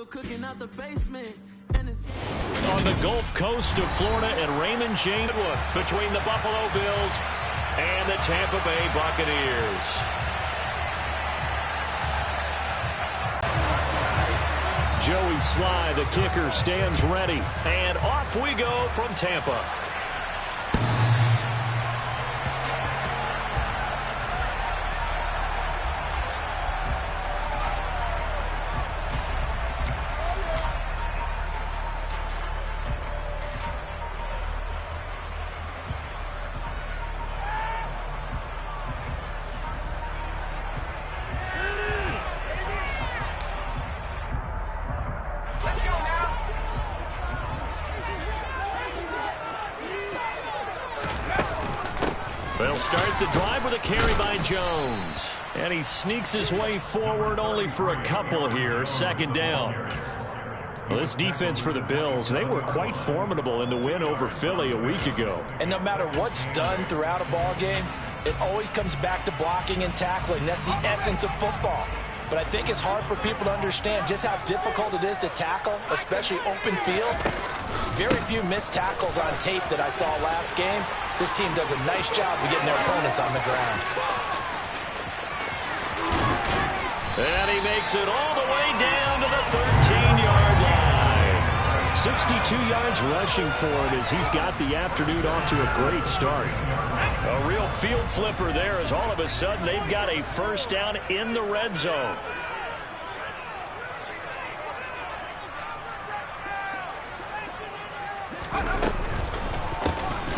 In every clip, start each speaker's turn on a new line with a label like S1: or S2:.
S1: cooking out the basement.
S2: On the Gulf Coast of Florida at Raymond James between the Buffalo Bills and the Tampa Bay Buccaneers. Joey Sly, the kicker, stands ready. And off we go from Tampa. They'll start the drive with a carry by Jones. And he sneaks his way forward only for a couple here. Second down. Well, this defense for the Bills, they were quite formidable in the win over Philly a week ago.
S3: And no matter what's done throughout a ball game, it always comes back to blocking and tackling. That's the essence of football. But I think it's hard for people to understand just how difficult it is to tackle, especially open field. Very few missed tackles on tape that I saw last game. This team does a nice job of getting their opponents on the ground.
S2: And he makes it all the way down to the 13-yard line. 62 yards rushing for it as he's got the afternoon off to a great start. A real field flipper there as all of a sudden they've got a first down in the red zone.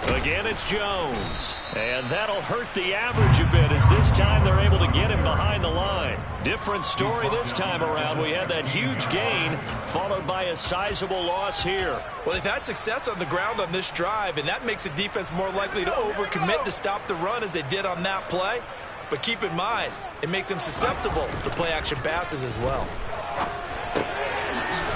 S2: Again, it's Jones. And that'll hurt the average a bit as this time they're able to get him behind the line. Different story this time around. We had that huge gain followed by a sizable loss here.
S3: Well, they've had success on the ground on this drive, and that makes the defense more likely to overcommit to stop the run as they did on that play. But keep in mind, it makes them susceptible to play-action passes as well.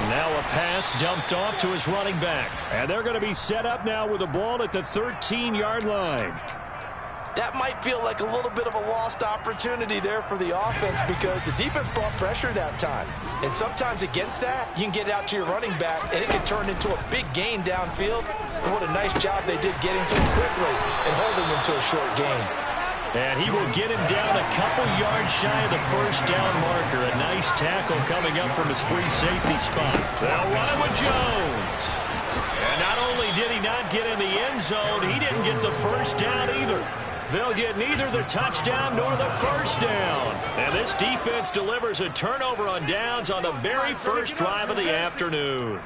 S2: Now a pass dumped off to his running back. And they're going to be set up now with the ball at the 13-yard line.
S3: That might feel like a little bit of a lost opportunity there for the offense because the defense brought pressure that time. And sometimes against that, you can get out to your running back, and it can turn into a big gain downfield. And what a nice job they did getting to him quickly and holding him to a short gain.
S2: And he will get him down a couple yards shy of the first down marker. A nice tackle coming up from his free safety spot. They'll run it with Jones. And not only did he not get in the end zone, he didn't get the first down either. They'll get neither the touchdown nor the first down. And this defense delivers a turnover on downs on the very first drive of the afternoon.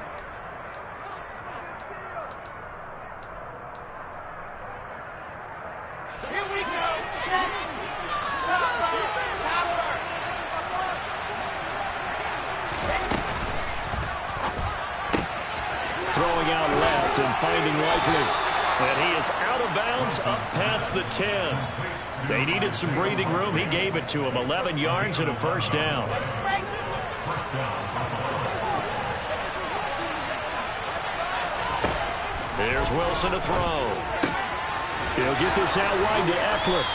S2: Throwing out left and finding Likely. And he is out of bounds up past the 10. They needed some breathing room. He gave it to him. 11 yards and a first down. Here's Wilson to throw. He'll get this out wide to Eckler.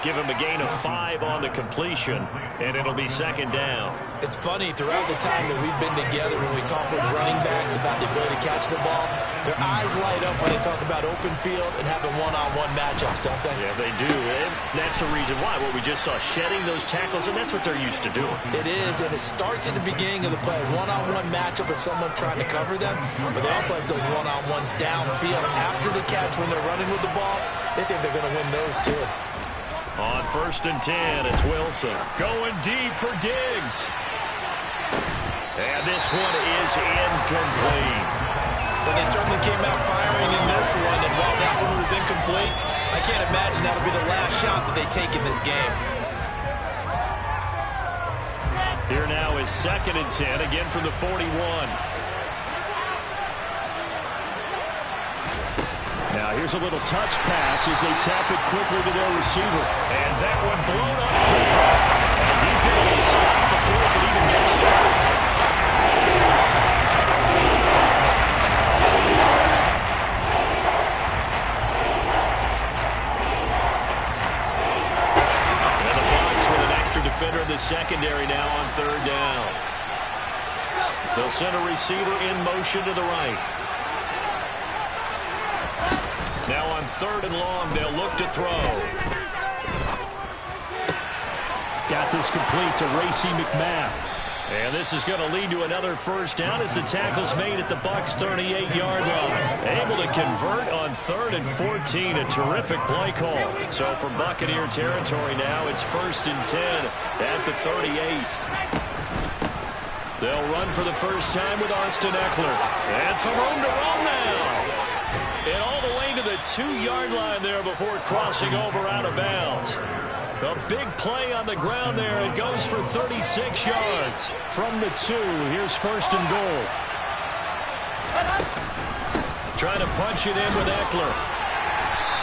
S2: Give him a gain of 5 on the completion, and it'll be second down.
S3: It's funny, throughout the time that we've been together when we talk with running backs about the ability to catch the ball, their eyes light up when they talk about open field and having one-on-one matchups, don't they?
S2: Yeah, they do, and that's the reason why. What we just saw, shedding those tackles, and that's what they're used to doing.
S3: It is, and it starts at the beginning of the play. One-on-one matchup if someone's trying to cover them, but they also like those one-on-ones downfield. After the catch, when they're running with the ball, they think they're going to win those too.
S2: On 1st and 10, it's Wilson. Going deep for Diggs. And this one is incomplete.
S3: Well, they certainly came out firing in this one, and while that one was incomplete, I can't imagine that'll be the last shot that they take in this game.
S2: Here now is 2nd and 10, again from the 41. Now here's a little touch pass as they tap it quickly to their receiver. And that one blown up. And he's going to stop before it can even get started. And the Bucs with an extra defender in the secondary now on 3rd down. They'll send a receiver in motion to the right. Now on 3rd and long, they'll look to throw.
S1: Got this complete to Racey McMath.
S2: And this is going to lead to another first down as the tackle's made at the Bucs' 38-yard line. Able to convert on 3rd and 14. A terrific play call. So for Buccaneer territory now, it's 1st and 10 at the 38. They'll run for the first time with Austin Ekeler. And some room to run now. And all the way to the 2-yard line there before crossing over out of bounds. A big play on the ground there. It goes for 36 yards.
S1: From the 2, here's 1st and goal.
S2: Trying to punch it in with Ekeler.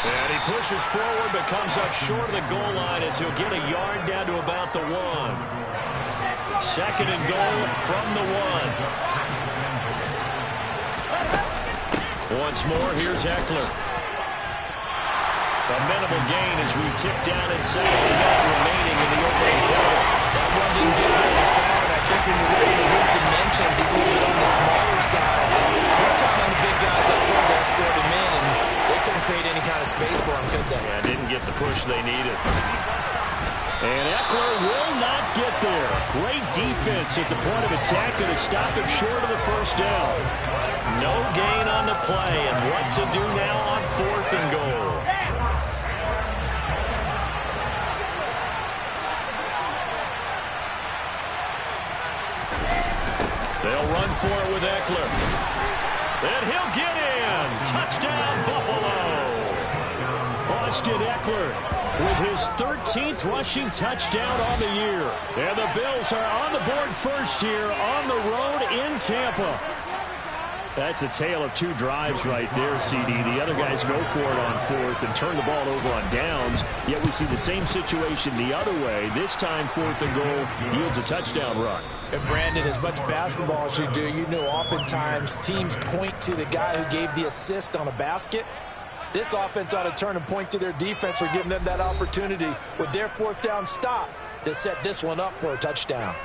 S2: And he pushes forward but comes up short of the goal line as he'll get a yard down to about the 1. 2nd and goal from the 1. Once more, here's Ekeler. A minimal gain as we tip down inside the minute remaining in the opening quarter.
S3: That one didn't get very far, and I think when you're looking at his dimensions, he's a little bit on the smaller side. He's counting on the big guys up front to escort him in, and they couldn't create any kind of space for him, could they?
S2: Yeah, didn't get the push they needed.
S1: And Ekeler will not get there. Great defense at the point of attack, going to stop him short of the first down.
S2: No gain on the play, and what to do now on 4th and goal. They'll run for it with Ekeler. And he'll get in. Touchdown, Buffalo.
S1: Austin Ekeler with his 13th rushing touchdown on the year. And the Bills are on the board first here on the road in Tampa. That's a tale of 2 drives right there, CD. The other guys go for it on 4th and turn the ball over on downs. Yet we see the same situation the other way. This time, 4th and goal yields a touchdown run.
S3: And Brandon, as much basketball as you do, you know oftentimes teams point to the guy who gave the assist on a basket. This offense ought to turn and point to their defense for giving them that opportunity with their 4th down stop to set this one up for a touchdown.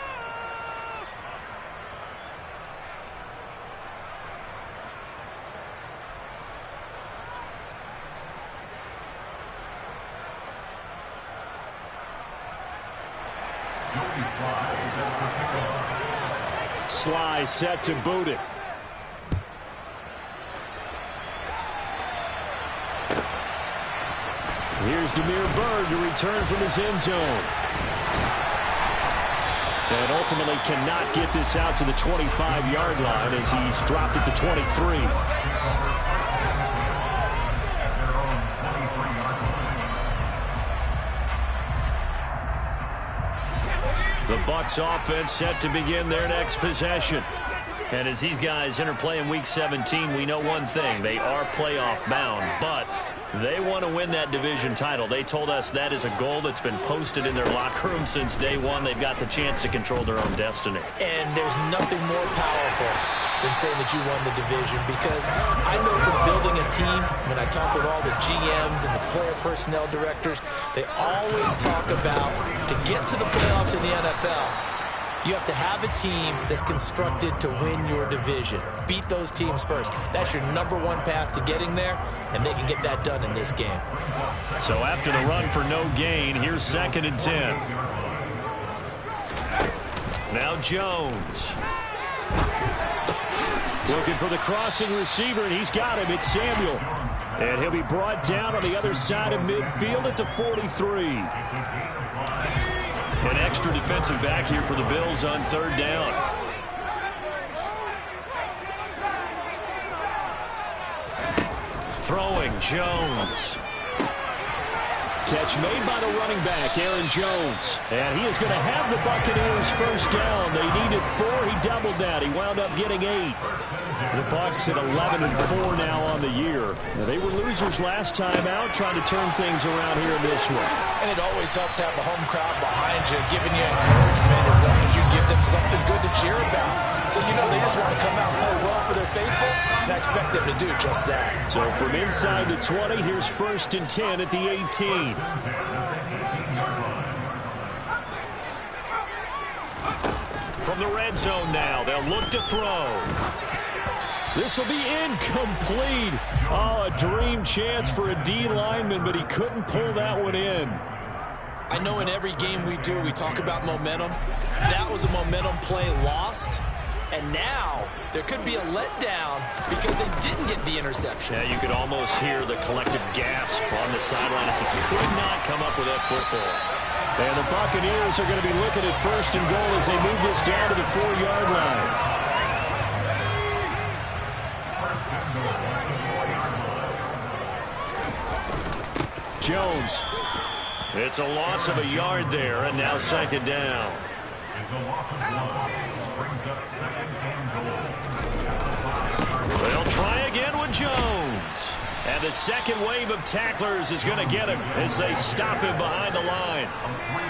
S1: Sly set to boot it. Here's Damiere Byrd to return from his end zone. And ultimately cannot get this out to the 25-yard line as he's dropped it to 23.
S2: The Bucs offense set to begin their next possession. And as these guys interplay in Week 17, we know one thing. They are playoff bound, but they want to win that division title. They told us that is a goal that's been posted in their locker room since day one. They've got the chance to control their own destiny.
S3: And there's nothing more powerful than saying that you won the division, because I know from building a team, when I talk with all the GMs and the player personnel directors, they always talk about to get to the playoffs in the NFL, you have to have a team that's constructed to win your division. Beat those teams first. That's your #1 path to getting there, and they can get that done in this game.
S2: So after the run for no gain, here's 2nd and 10. Now Jones.
S1: Looking for the crossing receiver, and he's got him. It's Samuel. And he'll be brought down on the other side of midfield at the 43.
S2: An extra defensive back here for the Bills on 3rd down. Throwing, Jones.
S1: Catch made by the running back, Aaron Jones. And he is going to have the Buccaneers first down. They needed 4. He doubled that. He wound up getting 8. The Bucs at 11-4 now on the year. Now, they were losers last time out, trying to turn things around here in this one.
S3: And it always helps to have a home crowd behind you, giving you encouragement as long as you give them something good to cheer about. So you know they just want to come out and play well for their faithful, and I expect them to do just that.
S1: So from inside the 20, here's 1st and 10 at the 18.
S2: From From the red zone now, they'll look to throw.
S1: This will be incomplete. Oh, a dream chance for a D lineman, but he couldn't pull that one in.
S3: I know in every game we do, we talk about momentum. That was a momentum play lost. And now there could be a letdown because they didn't get the interception.
S2: Yeah, you could almost hear the collective gasp on the sideline as he could not come up with that football.
S1: And the Buccaneers are going to be looking at 1st and goal as they move this down to the 4-yard line. Jones.
S2: It's a loss of a yard there, and now 2nd down. They'll try again with Jones. And the second wave of tacklers is going to get him as they stop him behind the line.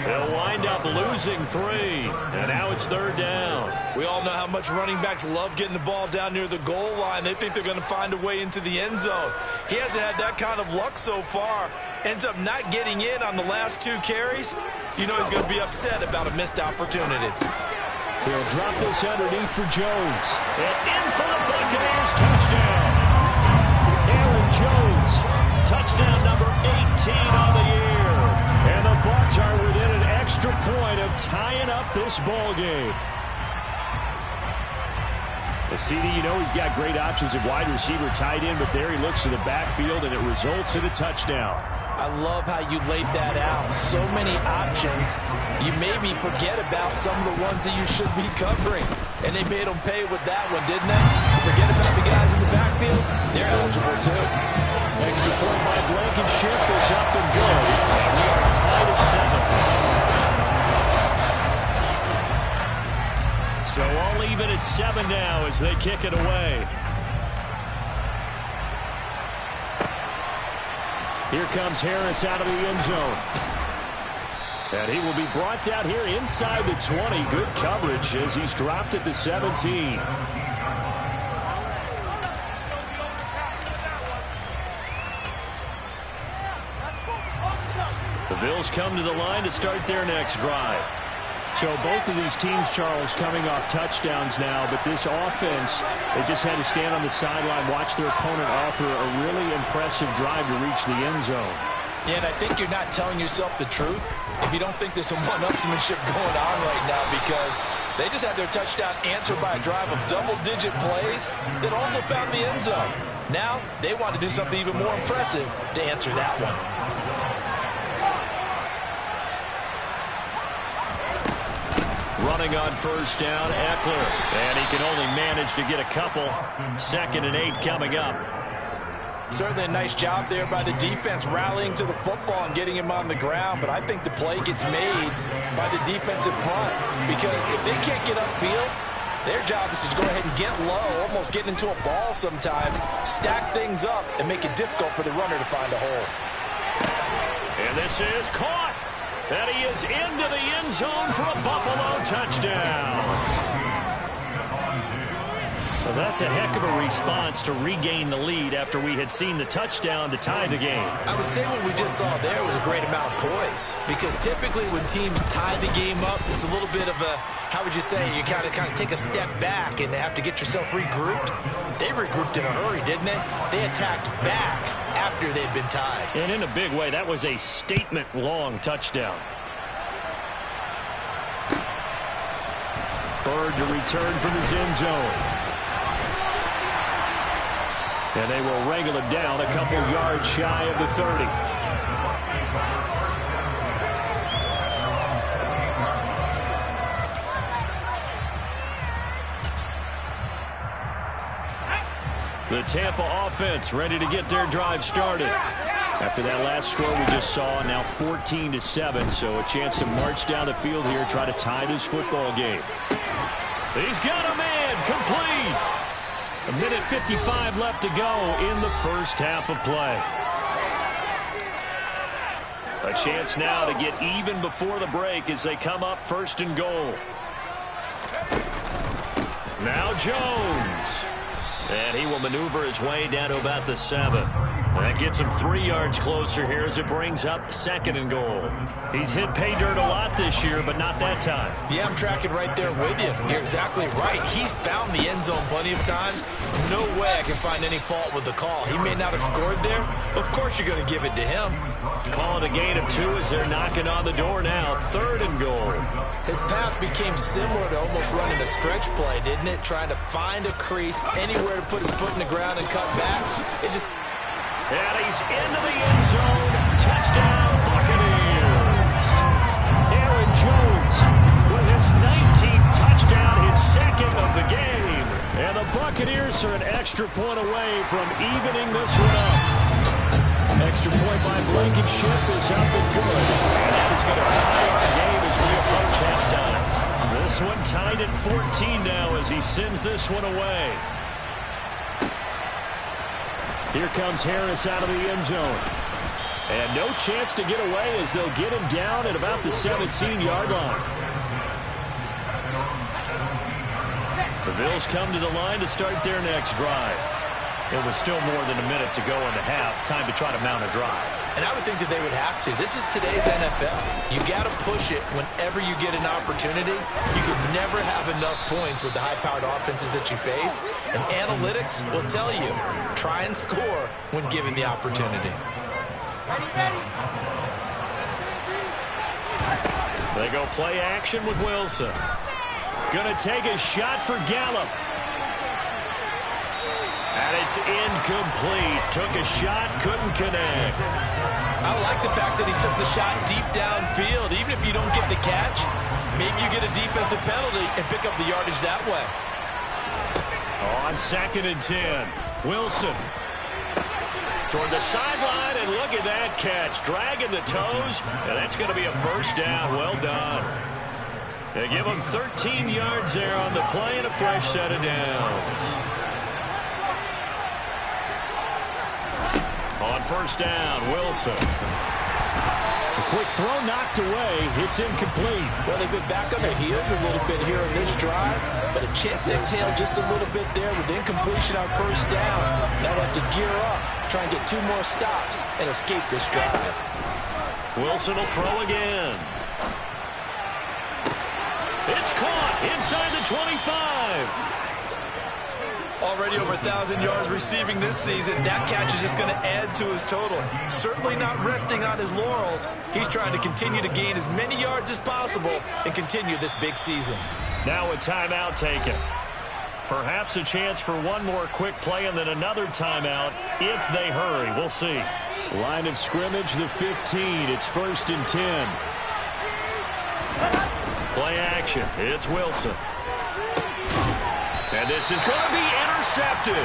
S2: They'll wind up losing 3. And now it's 3rd down.
S3: We all know how much running backs love getting the ball down near the goal line. They think they're going to find a way into the end zone. He hasn't had that kind of luck so far. Ends up not getting in on the last 2 carries. You know he's going to be upset about a missed opportunity.
S1: He'll drop this underneath for Jones.
S2: And in for the Buccaneers, touchdown.
S1: Aaron Jones, touchdown number 18 on the year. And the Bucs are within an extra point of tying up this ball game. CD, you know he's got great options at wide receiver, tight end, but there he looks to the backfield, and it results in a touchdown.
S3: I love how you laid that out. So many options. You maybe forget about some of the ones that you should be covering. And they made them pay with that one, didn't they? Forget about the guys in the backfield. They're eligible, too.
S1: Extra point by Blankenship is up and good. And we are tied at 7.
S2: So all even at 7 now as they kick it away.
S1: Here comes Harris out of the end zone. And he will be brought down here inside the 20. Good coverage as he's dropped at the 17.
S2: The Bills come to the line to start their next drive.
S1: So both of these teams, Charles, coming off touchdowns now, but this offense, they just had to stand on the sideline, watch their opponent offer a really impressive drive to reach the end zone.
S3: Yeah, and I think you're not telling yourself the truth if you don't think there's some one-upsmanship going on right now, because they just had their touchdown answered by a drive of double-digit plays that also found the end zone. Now they want to do something even more impressive to answer that one.
S2: Running on 1st down, Eckler. And he can only manage to get a couple. 2nd and 8 coming up.
S3: Certainly a nice job there by the defense rallying to the football and getting him on the ground. But I think the play gets made by the defensive front. Because if they can't get upfield, their job is to go ahead and get low, almost getting into a ball sometimes, stack things up, and make it difficult for the runner to find a hole.
S2: And this is caught. And he is into the end zone for a Buffalo touchdown. Well, that's a heck of a response to regain the lead after we had seen the touchdown to tie the game.
S3: I would say what we just saw there was a great amount of poise, because typically when teams tie the game up, it's a little bit of a, how would you say, you kind of take a step back and have to get yourself regrouped. They regrouped in a hurry, didn't they? They attacked back after they'd been tied.
S2: And in a big way, that was a statement-long touchdown.
S1: Bird to return from his end zone. And they will wrangle it down a couple yards shy of the 30. The Tampa offense ready to get their drive started. After that last score we just saw, now 14-7, so a chance to march down the field here, try to tie this football game.
S2: He's got a man, complete. 1:55 left to go in the first half of play. A chance now to get even before the break as they come up 1st and goal. Now Jones. And he will maneuver his way down to about the 7. That gets him 3 yards closer here as it brings up 2nd and goal. He's hit pay dirt a lot this year, but not that time.
S3: Yeah, I'm tracking right there with you. You're exactly right. He's found the end zone plenty of times. No way I can find any fault with the call. He may not have scored there, but of course you're going to give it to him.
S2: Call it a gain of 2 as they're knocking on the door now. 3rd and goal.
S3: His path became similar to almost running a stretch play, didn't it? Trying to find a crease, anywhere to put his foot in the ground and cut back. It's just...
S2: And he's into the end zone. Touchdown, Buccaneers. Aaron Jones with his 19th touchdown, his 2nd of the game. And the Buccaneers are an extra point away from evening this one up. Extra point by Blankenship is up and good. And that is going to tie our game as we approach halftime. This one tied at 14 now as he sends this one away. Here comes Harris out of the end zone. And no chance to get away as they'll get him down at about the 17-yard line. The Bills come to the line to start their next drive. It was still more than a minute to go in the half. Time to try to mount a drive.
S3: And I would think that they would have to. This is today's NFL. You got to push it whenever you get an opportunity. You can never have enough points with the high-powered offenses that you face. And analytics will tell you, try and score when given the opportunity.
S2: They go play action with Wilson. Gonna take a shot for Gallup. And it's incomplete. Took a shot, couldn't connect.
S3: I like the fact that he took the shot deep downfield. Even if you don't get the catch, maybe you get a defensive penalty and pick up the yardage that way.
S2: On 2nd and 10, Wilson toward the sideline, and look at that catch. Dragging the toes, and that's going to be a first down. Well done. They give him 13 yards there on the play and a fresh set of downs. On 1st down, Wilson.
S1: A quick throw knocked away. It's incomplete.
S3: Well, they've been back on their heels a little bit here in this drive, but a chance to exhale just a little bit there with incompletion on 1st down. Now they have to gear up, try and get 2 more stops and escape this drive.
S2: Wilson will throw again. It's caught inside the 25.
S3: Already over 1,000 yards receiving this season. That catch is just going to add to his total. Certainly not resting on his laurels. He's trying to continue to gain as many yards as possible and continue this big season.
S2: Now a timeout taken. Perhaps a chance for one more quick play and then another timeout if they hurry. We'll see.
S1: Line of scrimmage, the 15. It's 1st and 10.
S2: Play action. It's Wilson. And this is going to be intercepted.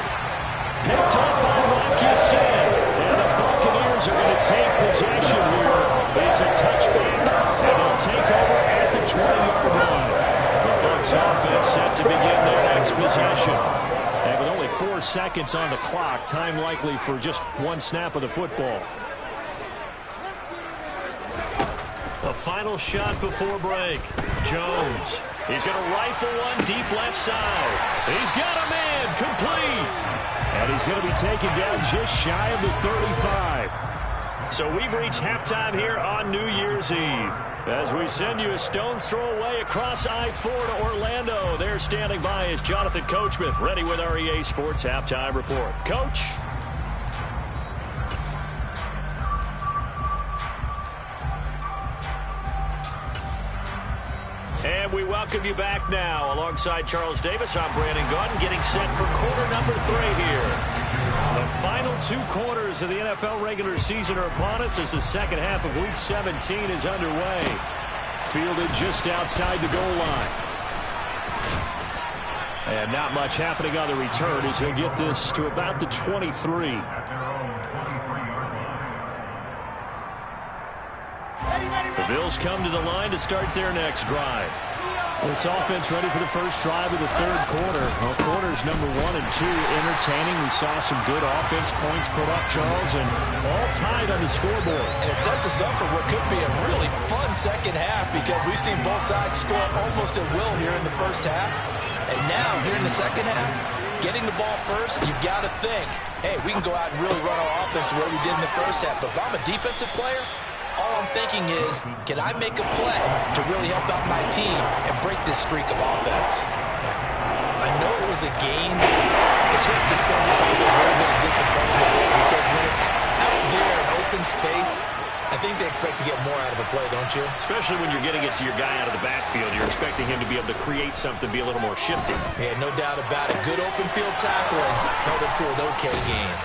S2: Picked up by Marcus. And the Buccaneers are going to take possession here. It's a touchback, and they'll take over at the 20-yard line. The Bucs offense set to begin their next possession.
S1: And with only 4 seconds on the clock, time likely for just 1 snap of the football.
S2: A final shot before break. Jones. He's going to rifle one deep left side. He's got a man complete.
S1: And he's going to be taken down just shy of the 35.
S2: So we've reached halftime here on New Year's Eve. As we send you a stone's throw away across I-4 to Orlando. There standing by is Jonathan Coachman, ready with our EA Sports Halftime Report. Coach. And we welcome you back now. Alongside Charles Davis, I'm Brandon Gaudin, getting set for quarter number 3 here. The final 2 quarters of the NFL regular season are upon us as the second half of Week 17 is underway.
S1: Fielded just outside the goal line. And not much happening on the return as he'll get this to about the 23.
S2: The Bills come to the line to start their next drive.
S1: This offense ready for the first drive of the 3rd quarter. Well, quarters number 1 and 2 entertaining. We saw some good offense points put up, Charles, and all tied on the scoreboard.
S3: And it sets us up for what could be a really fun second half because we've seen both sides score almost at will here in the first half. And now, here in the second half, getting the ball first, you've got to think, hey, we can go out and really run our offense the way we did in the first half. But if I'm a defensive player, all I'm thinking is, can I make a play to really help out my team and break this streak of offense? I know it was a gain, but you have to sense probably a little bit of disappointment there, because when it's out there in open space, I think they expect to get more out of a play, don't you?
S1: Especially when you're getting it to your guy out of the backfield. You're expecting him to be able to create something, be a little more shifty.
S3: Yeah, no doubt about it. Good open field tackling held it to an okay game.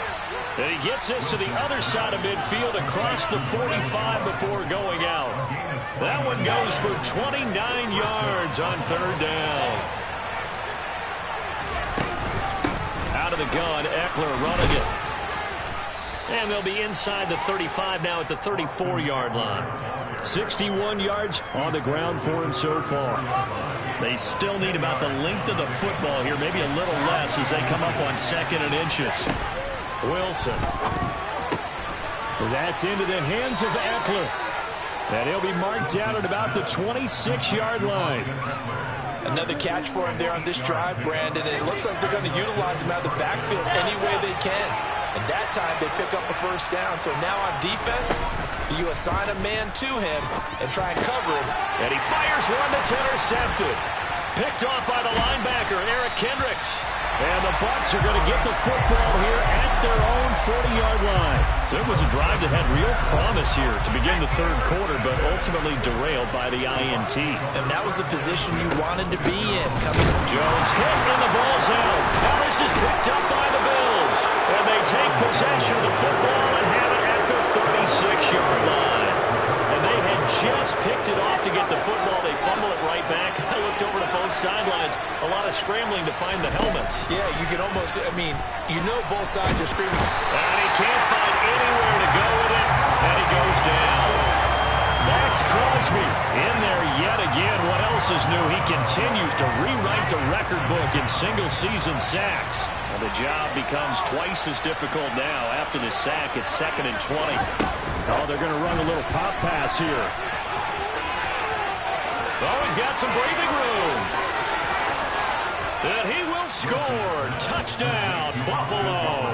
S1: And he gets this to the other side of midfield across the 45 before going out. That one goes for 29 yards on third down. Out of the gun, Ekeler running it. And they'll be inside the 35 now at the 34-yard line. 61 yards on the ground for him so far. They still need about the length of the football here, maybe a little less as they come up on 2nd and inches. Wilson. That's into the hands of Ekeler. And he'll be marked down at about the 26-yard line.
S3: Another catch for him there on this drive, Brandon. And it looks like they're going to utilize him out of the backfield any way they can. And that time they pick up a first down. So now on defense, you assign a man to him and try and cover him.
S1: And he fires one that's intercepted. Picked off by the linebacker, Eric Kendricks. And the Bucs are going to get the football here at their own 40-yard line. So it was a drive that had real promise here to begin the third quarter, but ultimately derailed by the INT.
S3: And that was the position you wanted to be in.
S1: Jones hit and the ball's out. Now this is picked up by the Bills. And they take possession of the football and have it at the 36-yard line. And they had just picked it off to get the football. They fumble it right back. I looked over to both sidelines. A lot of scrambling to find the helmets.
S3: Yeah, you can almost, I mean, you know both sides are screaming.
S1: And he can't find anywhere to go with it. And he goes down. Max Crosby in there yet again. What else is new? He continues to rewrite the record book in single-season sacks. And the job becomes twice as difficult now. After the sack, it's 2nd and 20. Oh, they're going to run a little pop pass here. Oh, he's got some breathing room. And he will score. Touchdown, Buffalo.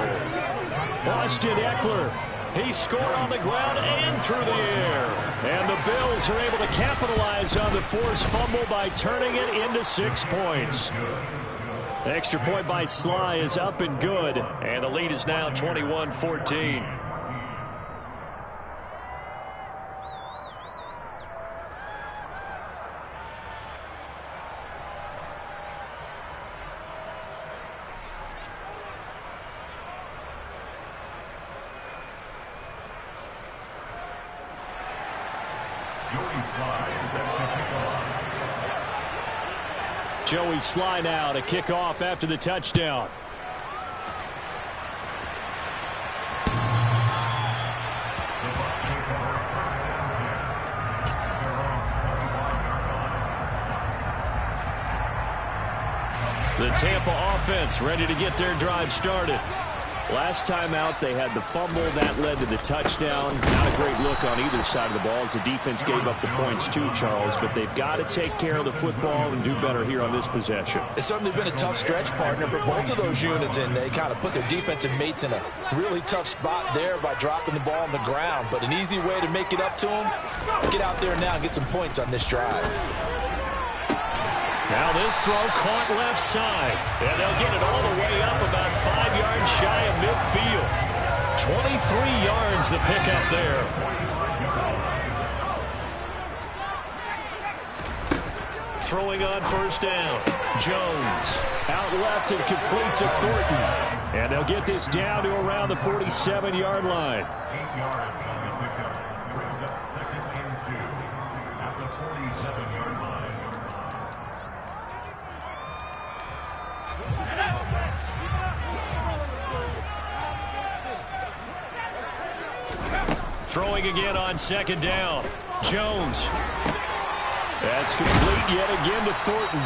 S1: Austin Ekeler. He scored on the ground and through the air. And the Bills are able to capitalize on the forced fumble by turning it into 6 points. The extra point by Sly is up and good. And the lead is now 21-14. Joey Sly now to kick off after the touchdown. The Tampa offense ready to get their drive started. Last time out, they had the fumble. That led to the touchdown. Not a great look on either side of the ball as the defense gave up the points too, Charles. But they've got to take care of the football and do better here on this possession.
S3: It's certainly been a tough stretch, partner, for both of those units, and they kind of put their defensive mates in a really tough spot there by dropping the ball on the ground. But an easy way to make it up to them, get out there now and get some points on this drive.
S1: Now this throw caught left side. And they'll get it all the way up about 5 yards shy of midfield. 23 yards the pickup there. Throwing on first down. Jones out left and complete to Thornton. And they'll get this down to around the 47-yard line.
S4: 8 yards on the pickup. Brings up 2nd and 2 at the 47-yard line.
S1: Throwing again on 2nd down. Jones. That's complete yet again to Thornton.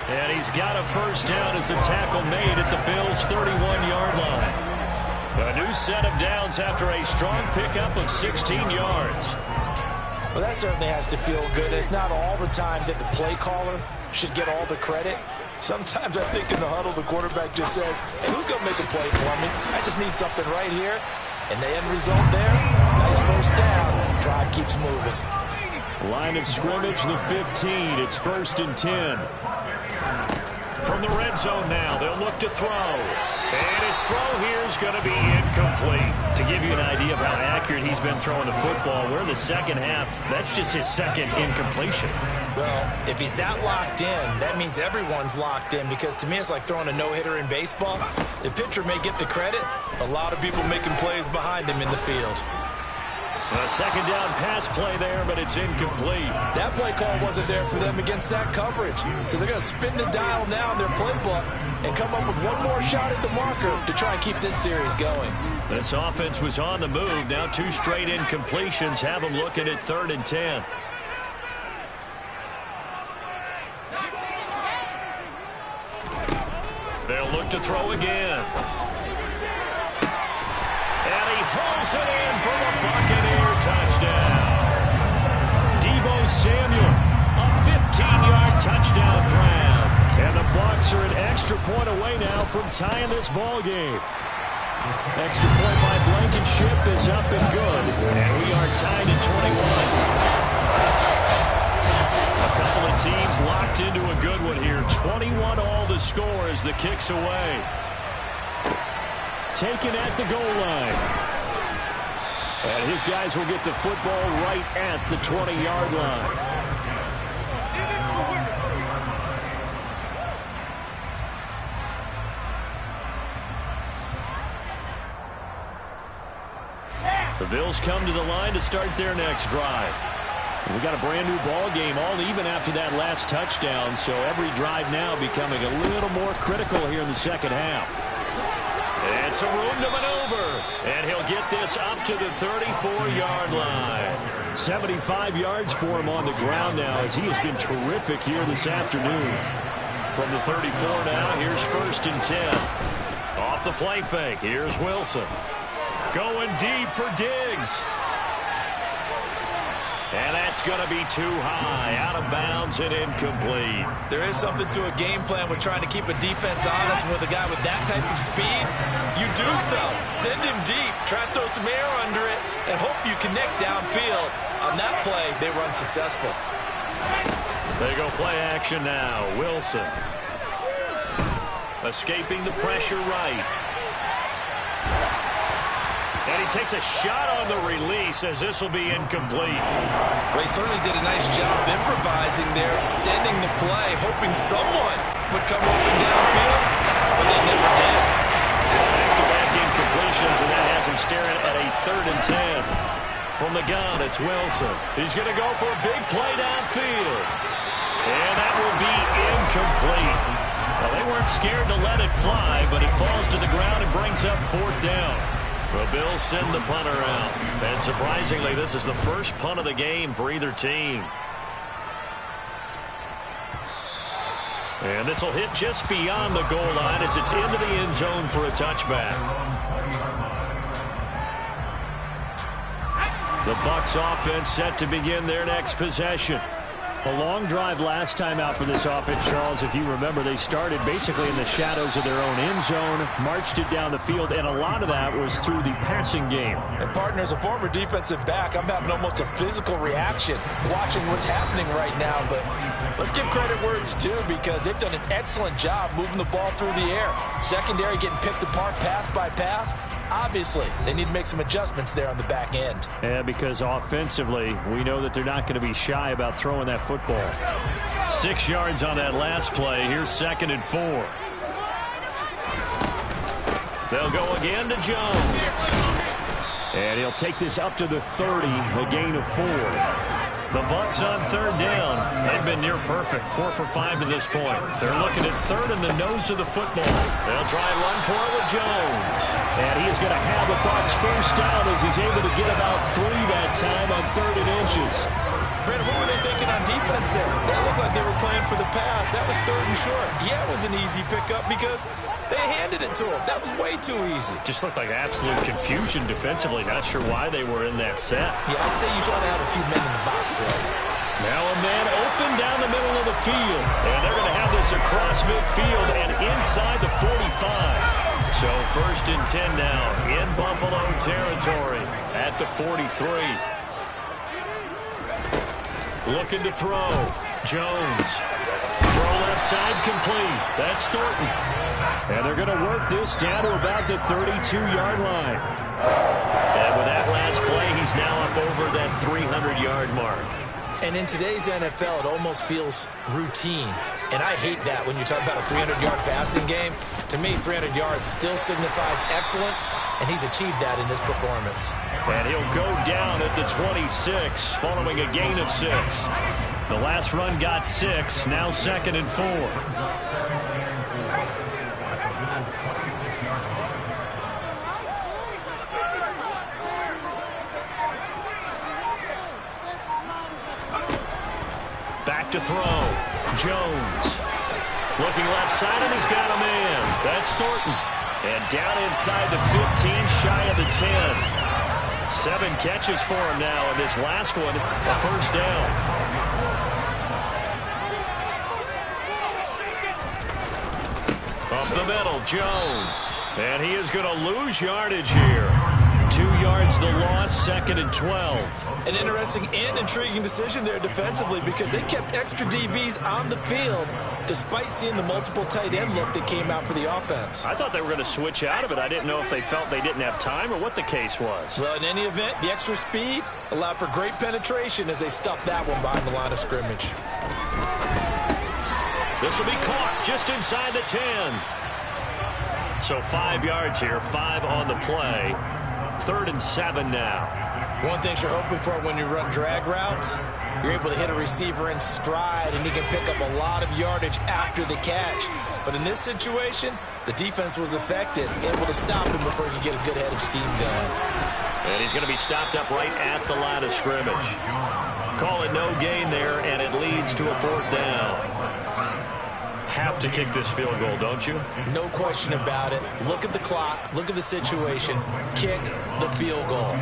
S1: And he's got a first down as a tackle made at the Bills' 31-yard line. A new set of downs after a strong pickup of 16 yards.
S3: Well, that certainly has to feel good. It's not all the time that the play caller should get all the credit. Sometimes I think in the huddle, the quarterback just says, hey, who's going to make a play for me? I just need something right here. And the end result there, nice first down. Drive keeps moving.
S1: Line of scrimmage, the 15. It's 1st and 10.
S2: From the red zone now, they'll look to throw. And his throw here is going to be incomplete. To give you an idea of how accurate he's been throwing the football, we're in the second half. That's just his second incompletion.
S3: Well, if he's that locked in, that means everyone's locked in, because to me it's like throwing a no-hitter in baseball. The pitcher may get the credit, a lot of people making plays behind him in the field.
S2: A second down pass play there, but it's incomplete.
S3: That play call wasn't there for them against that coverage. So they're going to spin the dial now in their playbook and come up with one more shot at the marker to try and keep this series going.
S2: This offense was on the move. Now 2 straight incompletions have them looking at 3rd and 10. They'll look to throw again. And he pulls it in for the Buccaneer touchdown. Deebo Samuel, a 15-yard touchdown grab.
S1: And the Bucs are an extra point away now from tying this ball game. Extra point by Blankenship is up and good.
S2: And we are tied at 21. A couple of teams locked into a good one here. 21 all the score as the kick's away.
S1: Taken at the goal line. And his guys will get the football right at the 20-yard line.
S2: The Bills come to the line to start their next drive.
S1: We got a brand new ball game, all even after that last touchdown, so every drive now becoming a little more critical here in the second half.
S2: And some room to maneuver, and he'll get this up to the 34-yard line.
S1: 75 yards for him on the ground now, as he has been terrific here this afternoon.
S2: From the 34 now, here's 1st and 10. Off the play fake, here's Wilson. Going deep for Diggs. And that's going to be too high, out of bounds and incomplete.
S3: There is something to a game plan with trying to keep a defense honest. With a guy with that type of speed, you do so. Send him deep, try to throw some air under it, and hope you connect downfield. On that play, they run successful.
S2: They go play action now. Wilson escaping the pressure right. And he takes a shot on the release as this will be incomplete.
S3: Well, he certainly did a nice job improvising there, extending the play, hoping someone would come open downfield, but they never did.
S2: Back-to-back incompletions, and that has him staring at a 3rd and 10. From the gun, it's Wilson. He's going to go for a big play downfield. And that will be incomplete. Well, they weren't scared to let it fly, but it falls to the ground and brings up 4th down. The Bills send the punter out. And surprisingly, this is the first punt of the game for either team. And this will hit just beyond the goal line as it's into the end zone for a touchback. The Bucs offense set to begin their next possession.
S1: A long drive last time out for this offense, Charles. If you remember, they started basically in the shadows of their own end zone, marched it down the field, and a lot of that was through the passing game.
S3: And, partner, as a former defensive back, I'm having almost a physical reaction watching what's happening right now. But let's give credit where it's due, because they've done an excellent job moving the ball through the air. Secondary getting picked apart pass by pass. Obviously, they need to make some adjustments there on the back end.
S1: Yeah, because offensively, we know that they're not going to be shy about throwing that football.
S2: 6 yards on that last play. Here's 2nd and 4. They'll go again to Jones.
S1: And he'll take this up to the 30, a gain of 4.
S2: The Bucs on 3rd down. They've been near perfect, 4 for 5 to this point. They're looking at 3rd in the nose of the football. They'll try and run for it with Jones.
S1: And he is going to have the Bucs first down as he's able to get about 3 that time on 3rd and inches.
S3: Brandon, what were they thinking on defense there? That looked like they were playing for the pass. That was 3rd and short. Yeah, it was an easy pickup because they handed it to him. That was way too easy.
S2: Just looked like absolute confusion defensively. Not sure why they were in that set.
S3: Yeah, I'd say you try to have a few men in the box there.
S1: Now a man open down the middle of the field. And they're going to have this across midfield and inside the 45.
S2: So 1st and 10 now in Buffalo territory at the 43. Looking to throw. Jones. Throw left side complete. That's Thornton.
S1: And they're going to work this down to about the 32-yard line.
S2: And with that last play, he's now up over that 300-yard mark.
S3: And in today's NFL, it almost feels routine. And I hate that when you talk about a 300-yard passing game. To me, 300 yards still signifies excellence, and he's achieved that in this performance.
S2: And he'll go down at the 26 following a gain of 6. The last run got 6, now 2nd and 4. Back to throw. Jones. Looking left side, and he's got a man. That's Thornton. And down inside the 15, shy of the 10. 7 catches for him now, and this last one, a first down. Up the middle, Jones. And he is going to lose yardage here. 2 yards the loss, 2nd and 12.
S3: An interesting and intriguing decision there defensively because they kept extra DBs on the field despite seeing the multiple tight end look that came out for the offense.
S2: I thought they were going to switch out of it. I didn't know if they felt they didn't have time or what the case was.
S3: Well, in any event, the extra speed allowed for great penetration as they stuffed that one behind the line of scrimmage.
S2: This will be caught just inside the 10. So 5 yards here, 5 on the play. 3rd and 7 now.
S3: One thing you're hoping for when you run drag routes, you're able to hit a receiver in stride and he can pick up a lot of yardage after the catch. But in this situation, the defense was effective, able to stop him before he could get a good head of steam going.
S2: And he's going to be stopped up right at the line of scrimmage. Call it no gain there, and it leads to a 4th down. Have to kick this field goal, don't you?
S3: No question about it. Look at the clock. Look at the situation. Kick the field goal.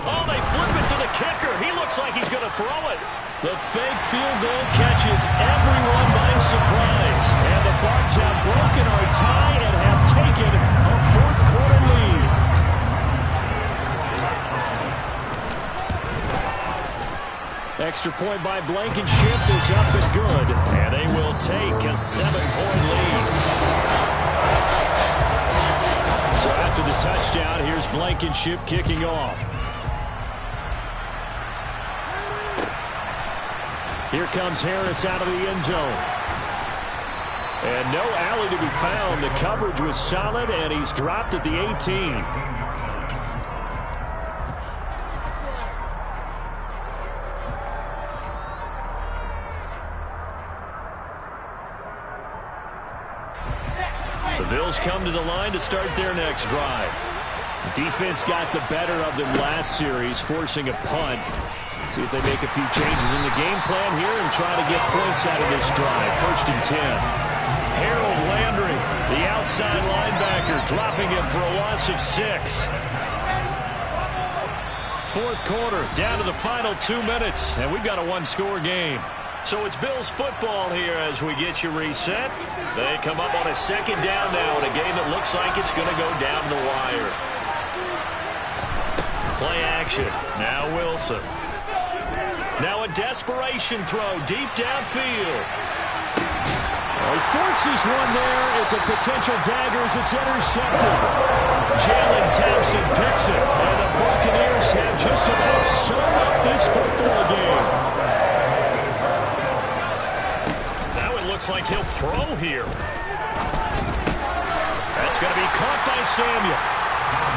S2: Oh, they flip it to the kicker. He looks like he's going to throw it.
S1: The fake field goal catches everyone by surprise. And the Bucs have broken our tie and have taken a 4th quarter lead. Extra point by Blankenship is up and good.
S2: And they will take a 7-point lead.
S1: So after the touchdown, here's Blankenship kicking off. Here comes Harris out of the end zone. And no alley to be found. The coverage was solid, and he's dropped at the 18. The Bills come to the line to start their next drive. Defense got the better of them last series, forcing a punt. See if they make a few changes in the game plan here and try to get points out of this drive. 1st and 10.
S2: Harold Landry, the outside linebacker, dropping him for a loss of 6.
S1: 4th quarter, down to the final 2 minutes, and we've got a 1-score game.
S2: So it's Bills football here as we get you reset. They come up on a 2nd down now in a game that looks like it's going to go down the wire. Play action. Now Wilson. Now a desperation throw deep downfield.
S1: He forces one there. It's a potential dagger as it's intercepted.
S2: Jalen Thompson picks it.
S1: And the Buccaneers have just about sewn up this football game.
S2: Now it looks like he'll throw here. That's going to be caught by Samuel.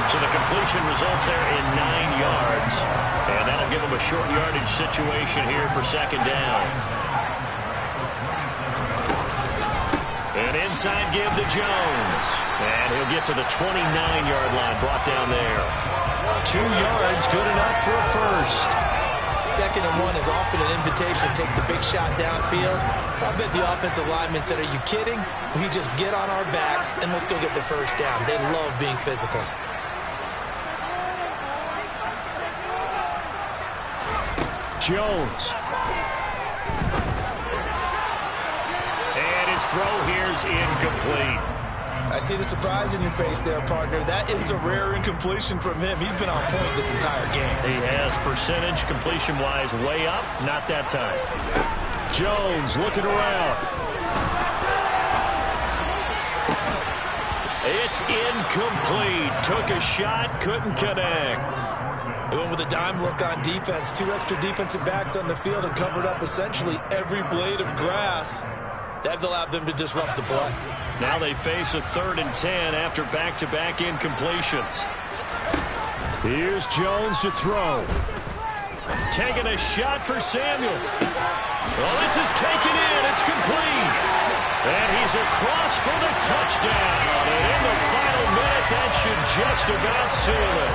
S2: So the completion results there in 9 yards. And that'll give him a short yardage situation here for 2nd down. An inside give to Jones. And he'll get to the 29-yard line, brought down there. 2 yards, good enough for a first.
S3: 2nd and 1 is often an invitation to take the big shot downfield. I bet the offensive lineman said, are you kidding? We just get on our backs and let's go get the first down. They love being physical.
S1: Jones.
S2: And his throw here's incomplete.
S3: I see the surprise in your face there, partner. That is a rare incompletion from him. He's been on point this entire game.
S2: He has percentage completion-wise way up. Not that time.
S1: Jones looking around.
S2: It's incomplete. Took a shot, couldn't connect.
S3: They went with a dime look on defense. 2 extra defensive backs on the field and covered up essentially every blade of grass. That allowed them to disrupt the play.
S2: Now they face a 3rd and 10 after back-to-back incompletions.
S1: Here's Jones to throw.
S2: Taking a shot for Samuel. Well, this is taken in. It's complete. And he's across for the touchdown. And in the final minute, that should just about seal it.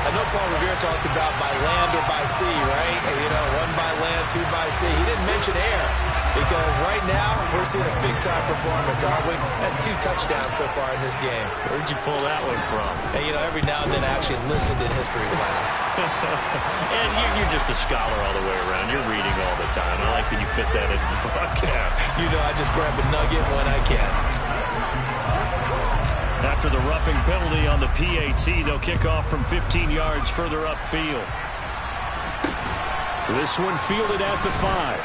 S3: I know Paul Revere talked about by land or by sea, right? You know, 1 by land, 2 by sea. He didn't mention air because right now we're seeing a big-time performance, aren't we? That's 2 touchdowns so far in this game.
S2: Where'd you pull that one from?
S3: Hey, you know, every now and then I actually listened in history class.
S2: And you're just a scholar all the way around. You're reading all the time. I like that you fit that into the broadcast.
S3: You know, I just grab a nugget when I can.
S2: After the roughing penalty on the PAT, they'll kick off from 15 yards further upfield.
S1: This one fielded at the 5.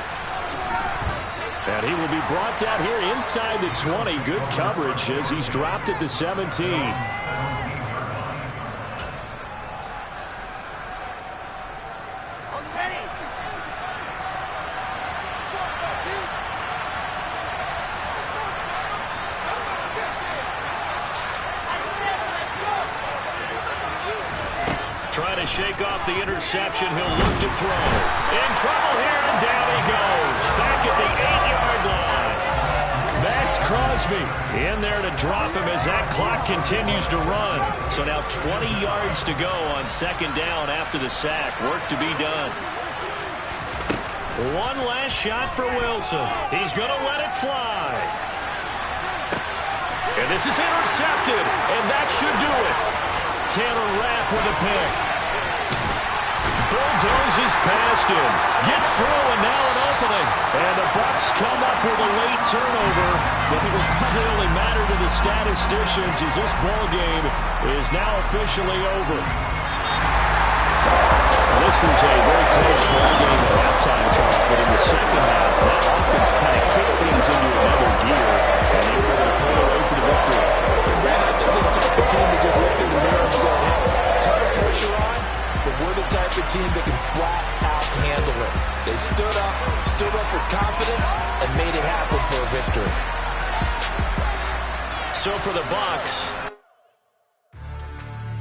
S1: And he will be brought down here inside the 20. Good coverage as he's dropped at the 17.
S2: Trying to shake off the interception. He'll look to throw. In trouble here, and down he goes. Back at the 8-yard line.
S1: That's Crosby.
S2: In there to drop him as that clock continues to run. So now 20 yards to go on 2nd down after the sack. Work to be done. One last shot for Wilson. He's going to let it fly. And this is intercepted, and that should do it. Taylor Rapp with a pick. Bulldozes past him. Gets through, and now an opening.
S1: And the Bucs come up with a late turnover, but it will probably only matter to the statisticians as this ball game is now officially over.
S2: This was a very close ball game at halftime, Charles, but in the second half, that offense kind of kicked things into another gear, and they were able to pull away for the victory.
S3: The type of team that just looked in the mirror and said, hey, ton of pressure on, but we're the type of team that can flat out handle it. They stood up with confidence, and made it happen for a victory.
S2: So for the Bucs,